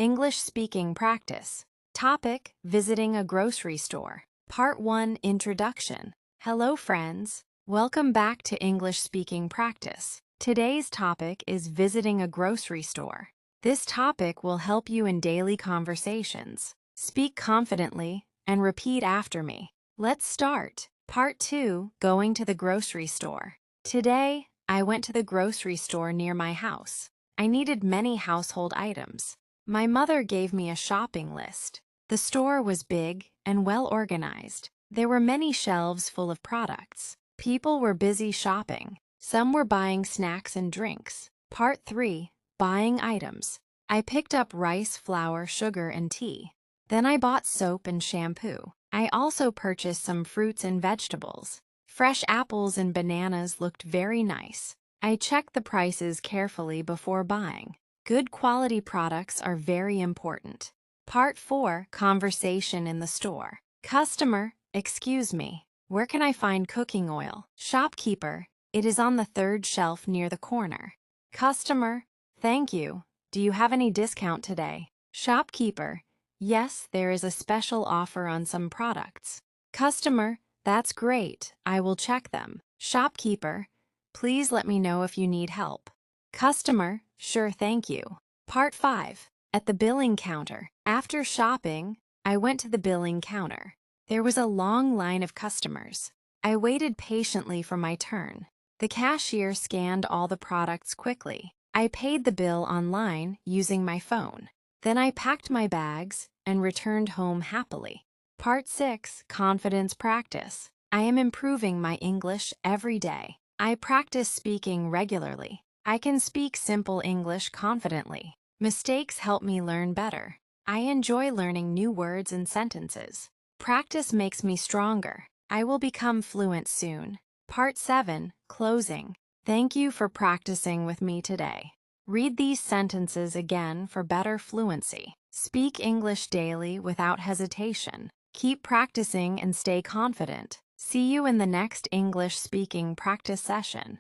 English speaking practice. Topic: Visiting a grocery store. Part 1, Introduction. Hello friends. Welcome back to English speaking practice. Today's topic is visiting a grocery store. This topic will help you in daily conversations. Speak confidently and repeat after me. Let's start. Part 2, Going to the grocery store. Today, I went to the grocery store near my house. I needed many household items. My mother gave me a shopping list. The store was big and well organized. There were many shelves full of products. People were busy shopping. Some were buying snacks and drinks. Part 3, Buying items. I picked up rice, flour, sugar, and tea. Then I bought soap and shampoo. I also purchased some fruits and vegetables. Fresh apples and bananas looked very nice. I checked the prices carefully before buying. Good quality products are very important. Part 4, Conversation in the store. Customer, excuse me, where can I find cooking oil? Shopkeeper, it is on the third shelf near the corner. Customer, thank you. Do you have any discount today? Shopkeeper, yes, there is a special offer on some products. Customer, that's great. I will check them. Shopkeeper, please let me know if you need help. Customer, sure, thank you. Part 5, At the billing counter. After shopping, I went to the billing counter. There was a long line of customers. I waited patiently for my turn. The cashier scanned all the products quickly. I paid the bill online using my phone. Then I packed my bags and returned home happily. Part 6, Confidence Practice. I am improving my English every day. I practice speaking regularly. I can speak simple English confidently. Mistakes help me learn better. I enjoy learning new words and sentences. Practice makes me stronger. I will become fluent soon. Part 7, Closing. Thank you for practicing with me today. Read these sentences again for better fluency. Speak English daily without hesitation. Keep practicing and stay confident. See you in the next English speaking practice session.